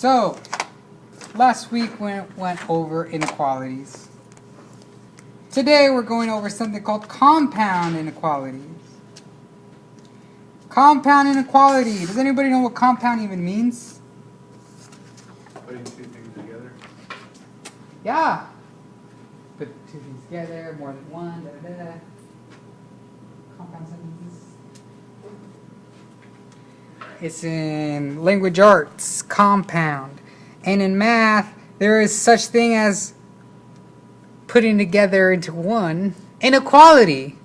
So, last week we went over inequalities. Today we're going over something called compound inequalities. Compound inequality. Does anybody know what compound even means? Putting two things together. Yeah. Put two things together, more than one, Compound sentences. It's in language arts, compound. And in math, there is such thing as putting together into one, inequality.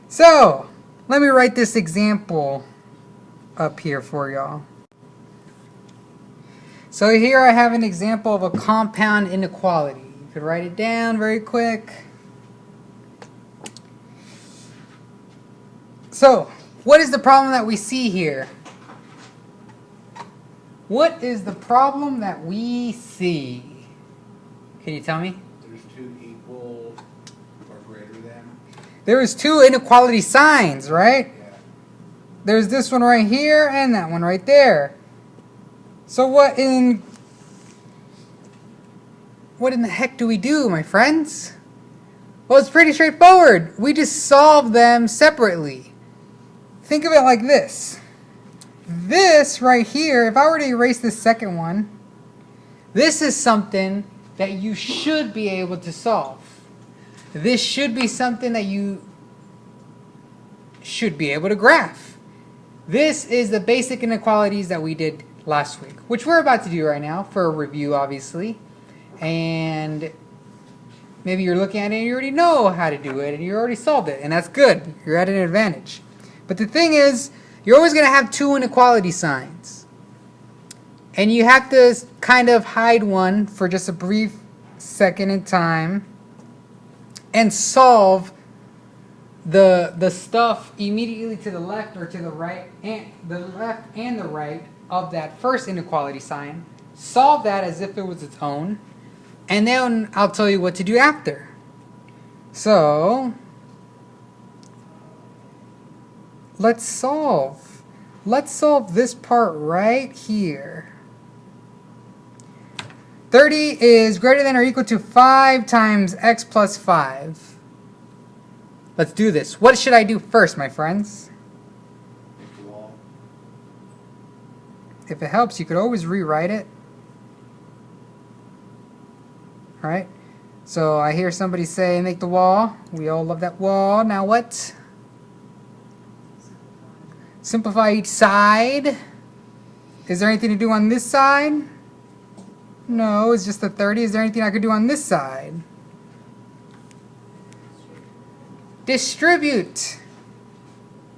So, let me write this example up here for y'all. So here I have an example of a compound inequality. You could write it down very quick. So, what is the problem that we see here? What is the problem that we see? Can you tell me? There's two equal or greater than. There is two inequality signs, right? Yeah. There's this one right here and that one right there. So what in the heck do we do, my friends? Well, it's pretty straightforward. We just solve them separately. Think of it like this. This right here, if I were to erase this second one, this is something that you should be able to solve. This should be something that you should be able to graph. This is the basic inequalities that we did last week, which we're about to do right now for a review, obviously. And maybe you're looking at it and you already know how to do it and you already solved it, and that's good. You're at an advantage. But the thing is, you're always going to have two inequality signs. And you have to kind of hide one for just a brief second in time and solve the stuff immediately to the left or to the right, and the left and the right of that first inequality sign. Solve that as if it was its own, and then I'll tell you what to do after. So, let's solve. Let's solve this part right here. 30 is greater than or equal to 5 times x plus 5. Let's do this. What should I do first, my friends? Make the wall. If it helps, you could always rewrite it. Alright? So I hear somebody say, make the wall. We all love that wall. Now what? Simplify each side. Is there anything to do on this side? No, it's just the 30. Is there anything I could do on this side? Distribute.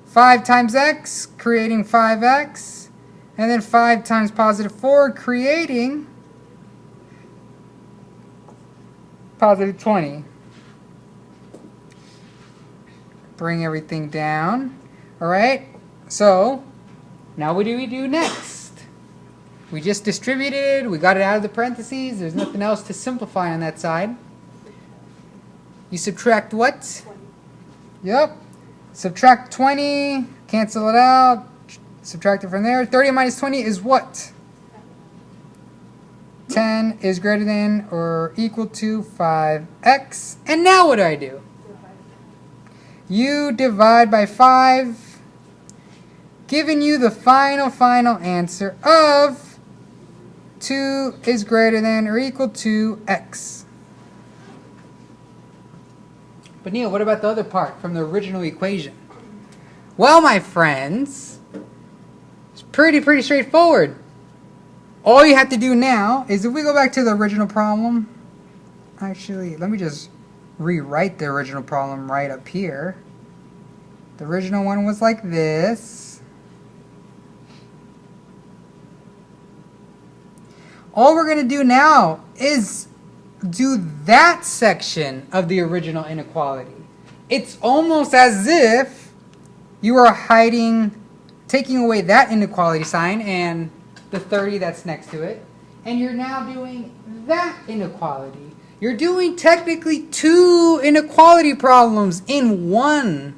5 times x, creating 5x. And then 5 times positive 4, creating positive 20. Bring everything down. Alright, so now what do we do next? We just distributed, we got it out of the parentheses, there's nothing else to simplify on that side. You subtract what? 20. Yep. Subtract 20, cancel it out, subtract it from there. 30 minus 20 is what? 10 is greater than or equal to 5x. And now what do? You divide by 5, giving you the final answer of 2 is greater than or equal to x. But Neil, what about the other part from the original equation? Well, my friends, it's pretty straightforward. All you have to do now is, if we go back to the original problem, actually, let me just rewrite the original problem right up here. The original one was like this. All we're going to do now is do that section of the original inequality. It's almost as if you are taking away that inequality sign and the 30 that's next to it, and you're now doing that inequality. You're doing technically two inequality problems in one.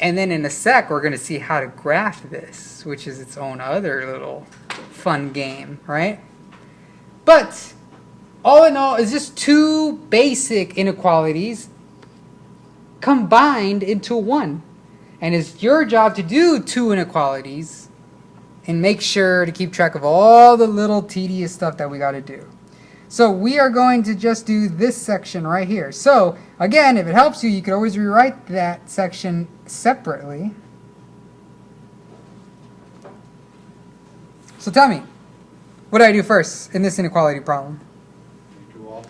And then in a sec, we're going to see how to graph this, which is its own other little fun game, right? But all in all, it's just two basic inequalities combined into one. And it's your job to do two inequalities and make sure to keep track of all the little tedious stuff that we got to do. So we are going to just do this section right here. So again, if it helps you, you could always rewrite that section separately. So tell me, what do I do first in this inequality problem? Make the wall.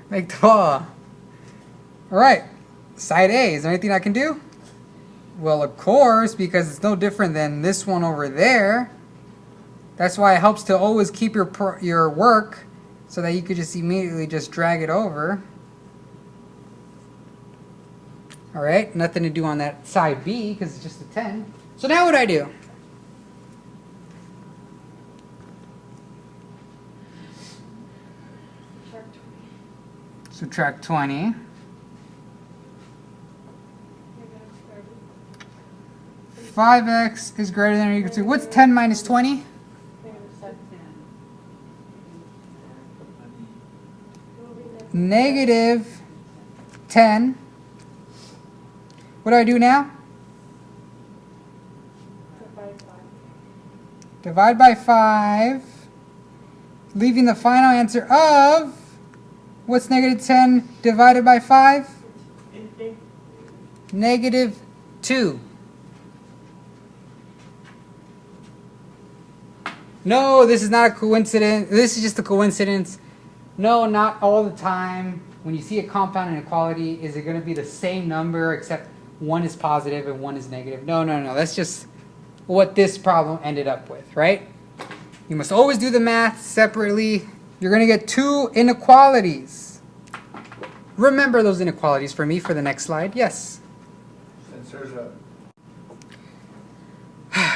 Make the wall. All right, side A, is there anything I can do? Well, of course, because it's no different than this one over there. That's why it helps to always keep your work so that you could just immediately just drag it over. All right, nothing to do on that side B because it's just a 10. So now what do I do? Subtract 20. Five x is greater than or equal to, what's 10 minus 20? Negative 10. What do I do now? Divide by 5. Leaving the final answer of, what's negative 10 divided by 5? Negative 2. No, this is not a coincidence. This is just a coincidence. No, not all the time. When you see a compound inequality, is it going to be the same number except one is positive and one is negative? No, no, no. That's just what this problem ended up with, right? You must always do the math separately. You're going to get two inequalities. Remember those inequalities for me for the next slide. Yes? Since there's a...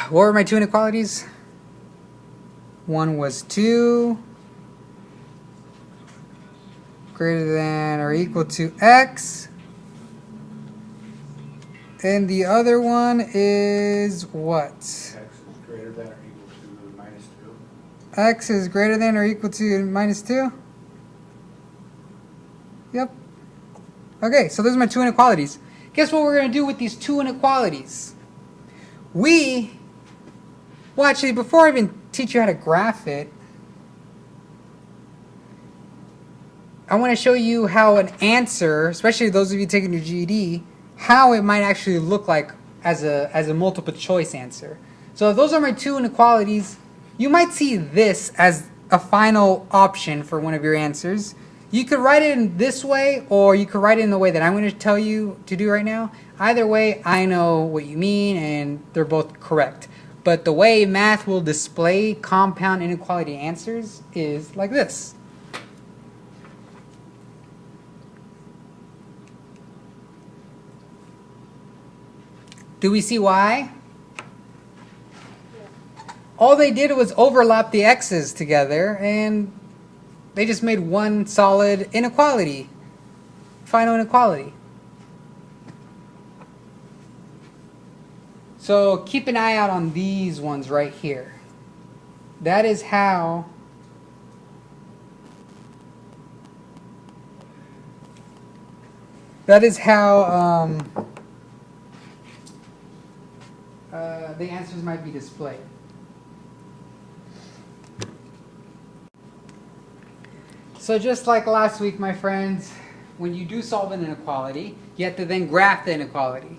What were my two inequalities? One was 2 greater than or equal to x. And the other one is what? X is greater than or equal to minus 2. X is greater than or equal to minus 2? Yep. Okay, so those are my two inequalities. Guess what we're going to do with these two inequalities? Well, actually, before I even teach you how to graph it, I want to show you how an answer, especially those of you taking your GED, how it might actually look like as a multiple choice answer. So if those are my two inequalities, you might see this as a final option for one of your answers. You could write it in this way, or you could write it in the way that I'm going to tell you to do right now. Either way, I know what you mean, and they're both correct. But the way math will display compound inequality answers is like this. Do we see why? All they did was overlap the x's together, and they just made one solid inequality, final inequality. So keep an eye out on these ones right here. That is how the answers might be displayed. So just like last week, my friends, when you do solve an inequality, you have to then graph the inequality.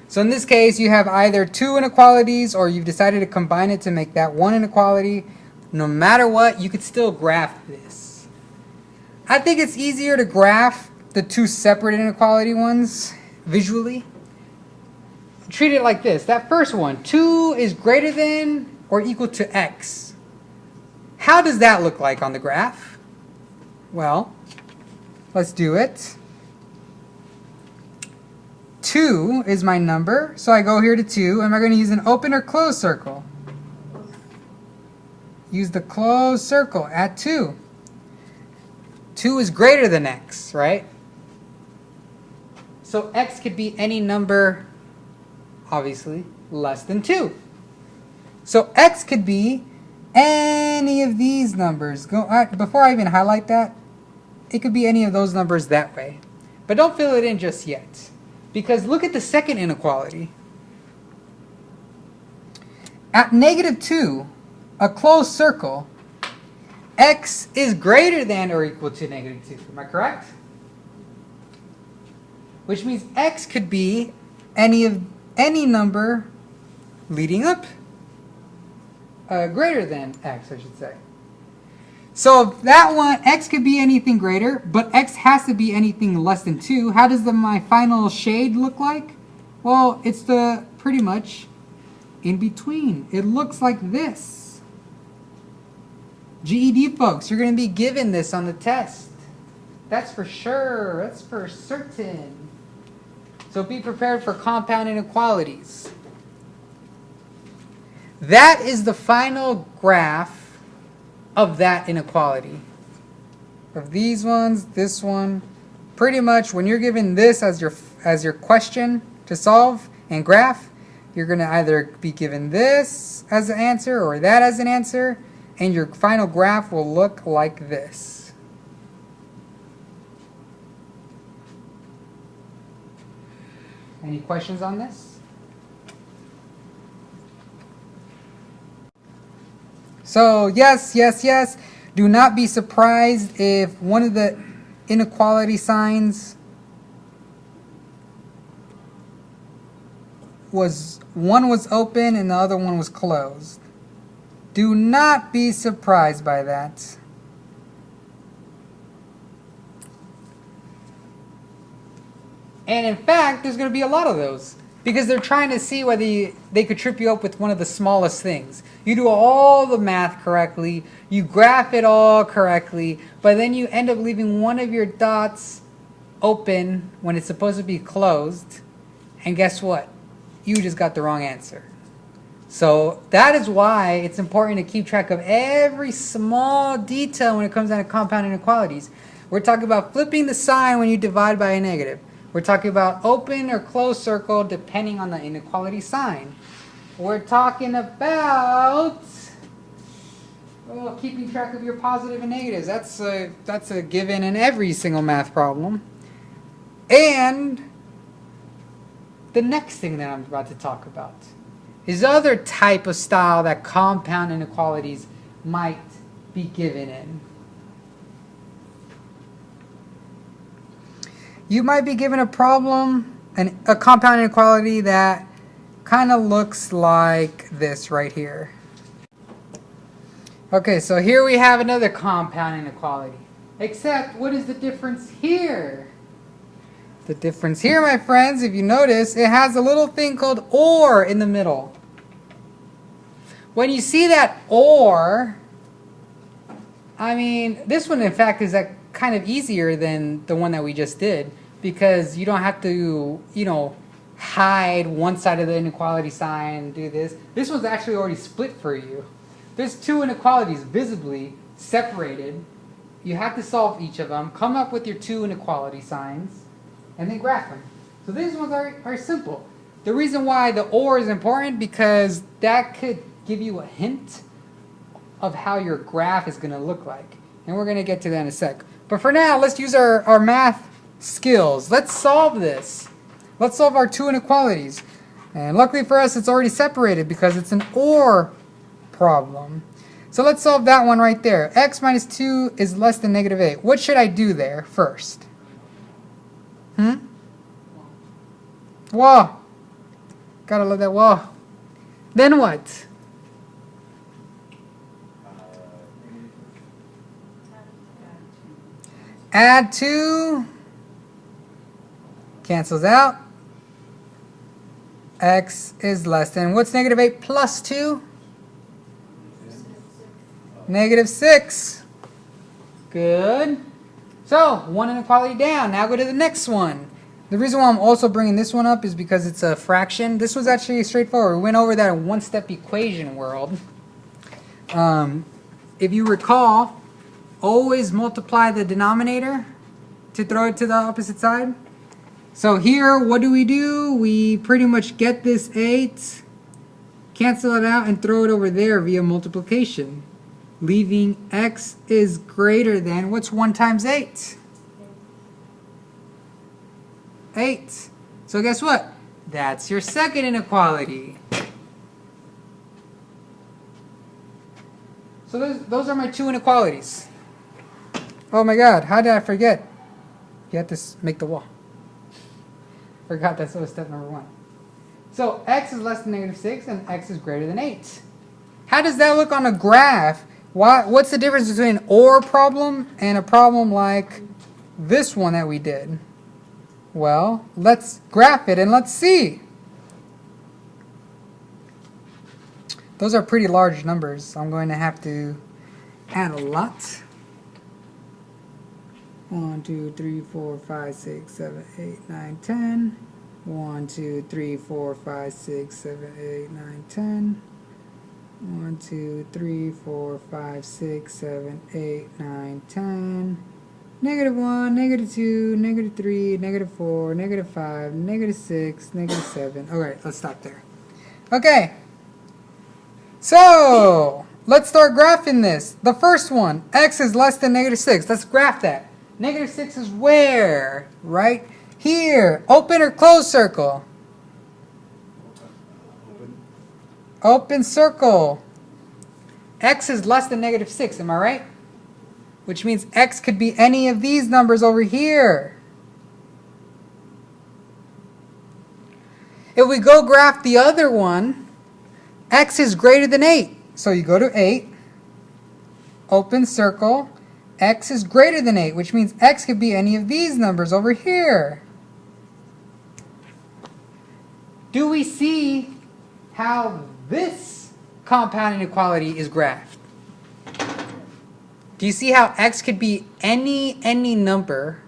So in this case, you have either two inequalities or you've decided to combine it to make that one inequality. No matter what, you could still graph this. I think it's easier to graph the two separate inequality ones visually. Treat it like this. That first one, 2 is greater than or equal to x. How does that look like on the graph? Well, let's do it. 2 is my number, so I go here to 2. Am I going to use an open or closed circle? Use the closed circle at 2. 2 is greater than x, right? So x could be any number, obviously, less than 2. So x could be any of these numbers. Before I even highlight that, it could be any of those numbers that way. But don't fill it in just yet. Because look at the second inequality. At -2, a closed circle, x is greater than or equal to -2. Am I correct? Which means x could be any number leading up. Greater than x, I should say. So that one, x could be anything greater, but x has to be anything less than 2. How does my final shade look like? Well, it's the pretty much in between. It looks like this. GED folks, you're going to be given this on the test. That's for sure. That's for certain. So be prepared for compound inequalities. That is the final graph of that inequality. Of these ones, this one. Pretty much when you're given this as your question to solve and graph, you're going to either be given this as an answer or that as an answer, and your final graph will look like this. Any questions on this? So yes, yes, yes. Do not be surprised if one of the inequality signs one was open and the other one was closed. Do not be surprised by that. And in fact, there's going to be a lot of those because they're trying to see whether they could trip you up with one of the smallest things. You do all the math correctly, you graph it all correctly, but then you end up leaving one of your dots open when it's supposed to be closed. And guess what? You just got the wrong answer. So that is why it's important to keep track of every small detail when it comes down to compound inequalities. We're talking about flipping the sign when you divide by a negative. We're talking about open or closed circle depending on the inequality sign. We're talking about keeping track of your positive and negatives. That's a given in every single math problem. And the next thing that I'm about to talk about is other type of style that compound inequalities might be given in. You might be given a problem, a compound inequality that kind of looks like this right here. Okay, so here we have another compound inequality. Except, what is the difference here? The difference here, my friends, if you notice, it has a little thing called or in the middle. When you see that or, I mean, this one in fact is kind of easier than the one that we just did because you don't have to, hide one side of the inequality sign and do this. This one's actually already split for you. There's two inequalities visibly separated. You have to solve each of them, come up with your two inequality signs, and then graph them. So these ones are simple. The reason why the or is important because that could give you a hint of how your graph is going to look like. And we're going to get to that in a sec. But for now, let's use our math skills. Let's solve this. Let's solve our two inequalities. And luckily for us, it's already separated because it's an or problem. So let's solve that one right there. X minus 2 is less than -8. What should I do there first? Whoa. Gotta love that whoa. Then what? Add 2. Cancels out. X is less than, what's -8 plus 2? -6. Good. So, one inequality down. Now go to the next one. The reason why I'm also bringing this one up is because it's a fraction. This was actually straightforward. We went over that in one-step equation world. If you recall, always multiply the denominator to throw it to the opposite side. So here, what do? We pretty much get this 8, cancel it out, and throw it over there via multiplication, leaving x is greater than, what's 1 times 8? 8. So guess what? That's your second inequality. So those are my 2 inequalities. Oh my god, how did I forget? You have to make the wall. Forgot that was step number 1. So x is less than -6 and x is greater than 8. How does that look on a graph? What's the difference between an OR problem and a problem like this one that we did? Well, let's graph it and let's see. Those are pretty large numbers, so I'm going to have to add a lot. 1, 2, 3, 4, 5, 6, 7, 8, 9, 10. 1, 2, 3, 4, 5, 6, 7, 8, 9, 10. 1, 2, 3, 4, 5, 6, 7, 8, 9, 10. -1, -2, -3, -4, -5, -6, -7. Alright, let's stop there. Okay. So, let's start graphing this. The first one, x is less than -6. Let's graph that. -6 is where? Right here. Open or close circle? Open circle. X is less than -6, am I right? Which means x could be any of these numbers over here. If we go graph the other one, x is greater than 8. So you go to 8, open circle, x is greater than 8, which means x could be any of these numbers over here. Do we see how this compound inequality is graphed? Do you see how x could be any number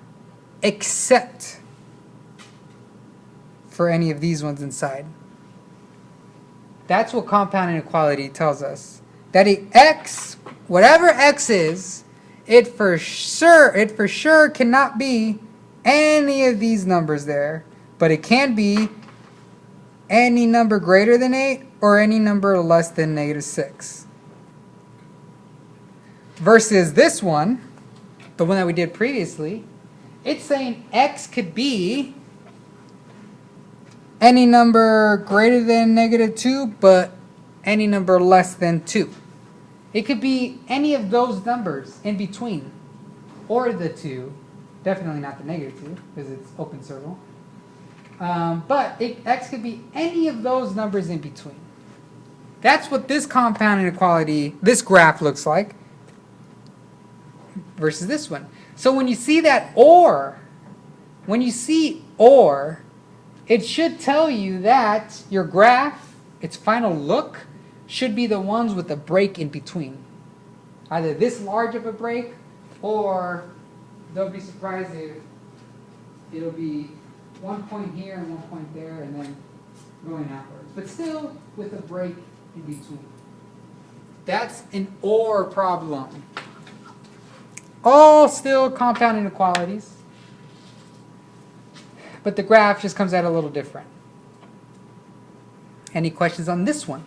except for any of these ones inside? That's what compound inequality tells us. That x, whatever x is, it for sure cannot be any of these numbers there, but it can be any number greater than 8 or any number less than -6. Versus this one, the one that we did previously, it's saying x could be any number greater than -2, but any number less than 2. It could be any of those numbers in between, or the 2. Definitely not the -2, because it's open circle. But x could be any of those numbers in between. That's what this compound inequality, this graph looks like, versus this one. So when you see that or, it should tell you that your graph, its final look, should be the ones with a break in between. Either this large of a break, or don't be surprised if it'll be 1 point here and 1 point there, and then going outwards. But still with a break in between. That's an OR problem. All still compound inequalities, but the graph just comes out a little different. Any questions on this one?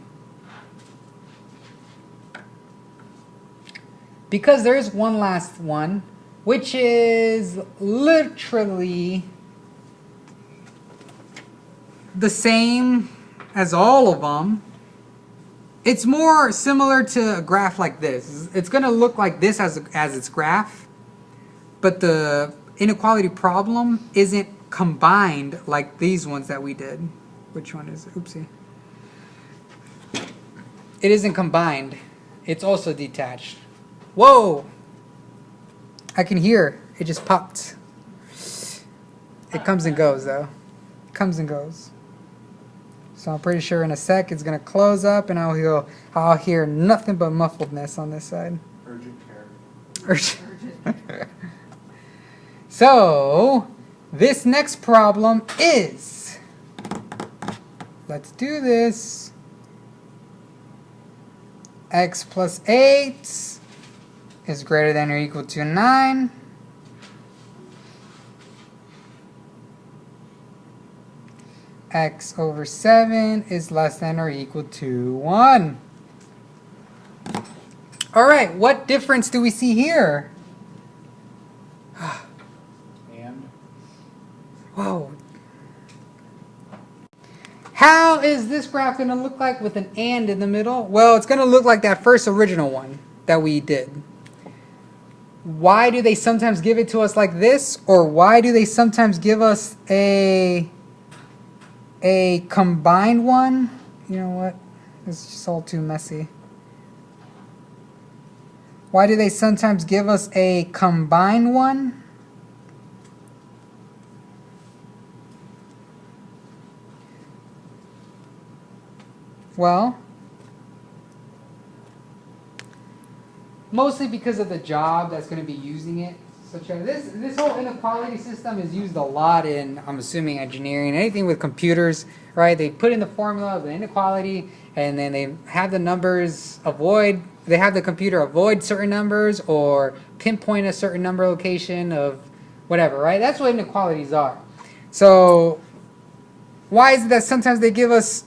Because there is one last one, which is literally the same as all of them. It's more similar to a graph like this. It's going to look like this as its graph, but the inequality problem isn't combined like these ones that we did. Which one is it? Oopsie. It isn't combined. It's also detached. Whoa! I can hear. It just popped. It comes and goes, though. It comes and goes. So I'm pretty sure in a sec it's going to close up and I'll hear nothing but muffledness on this side. Urgent care. Urgent. So, this next problem is, let's do this. X plus 8 is greater than or equal to 9. x over 7 is less than or equal to 1. All right, what difference do we see here? And Whoa. How is this graph going to look like with an and in the middle? Well, it's going to look like that first original one that we did. Why do they sometimes give it to us like this? Or why do they sometimes give us a combined one? You know what? It's just all too messy. Why do they sometimes give us a combined one? Well, mostly because of the job that's going to be using it. Such as this whole inequality system is used a lot in, I'm assuming, engineering, anything with computers, right? They put in the formula of the inequality, and then they have the numbers avoid, they have the computer avoid certain numbers or pinpoint a certain number location of whatever, right? That's what inequalities are. So why is it that sometimes they give us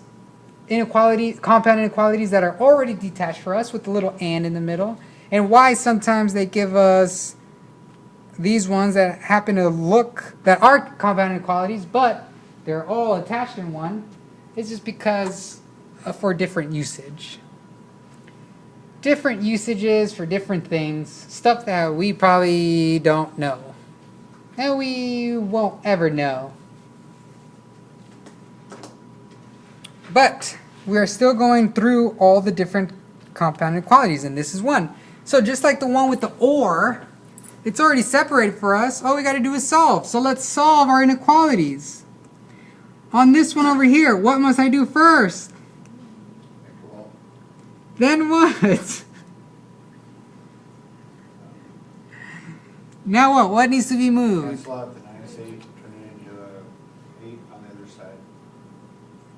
inequalities, compound inequalities that are already detached for us with the little and in the middle? And why sometimes they give us these ones that happen to look, that are compound inequalities, but they're all attached in one? It's just because for different usage. Different usages for different things, stuff that we probably don't know. And we won't ever know. But we are still going through all the different compound inequalities, and this is one. So just like the one with the or, it's already separated for us. All we got to do is solve. So let's solve our inequalities. On this one over here, what must I do first? equal. Then what? Now what? What needs to be moved? Cancel out the -8, turn it into a 8 on the other side.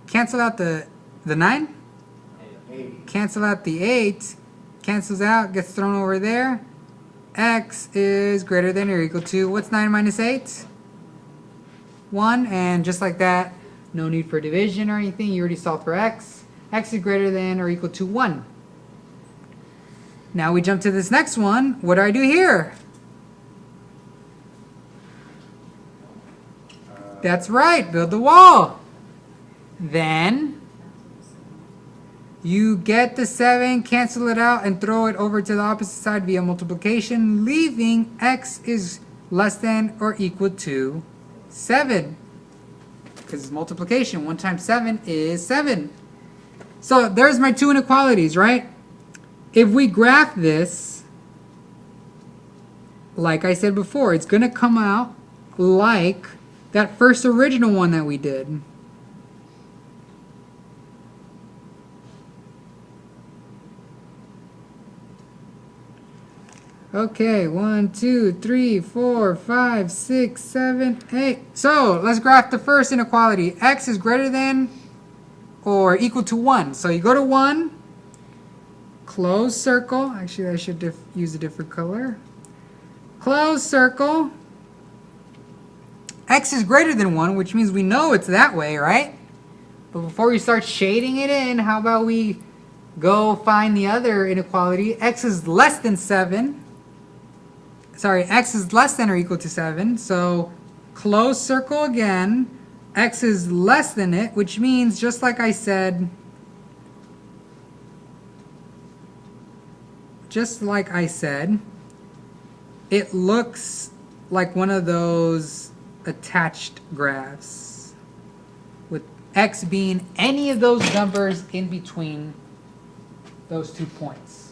Cancel out the 9? 8. Cancel out the 8. Cancels out, gets thrown over there. X is greater than or equal to, what's 9 minus 8? 1, and just like that, no need for division or anything. You already solved for x. X is greater than or equal to 1. Now we jump to this next one. What do I do here? That's right, build the wall. Then you get the 7, cancel it out, and throw it over to the opposite side via multiplication, leaving x is less than or equal to 7. Because it's multiplication. 1 times 7 is 7. So there's my two inequalities, right? If we graph this, like I said before, it's going to come out like that first original one that we did. Okay, 1, 2, 3, 4, 5, 6, 7, 8. So let's graph the first inequality. X is greater than or equal to 1. So you go to 1, close circle. Actually, I should use a different color. Close circle. X is greater than 1, which means we know it's that way, right? But before we start shading it in, how about we go find the other inequality? X is less than 7. Sorry, x is less than or equal to 7. So close circle again. X is less than it, which means, just like I said, it looks like one of those attached graphs with x being any of those numbers in between those 2 points.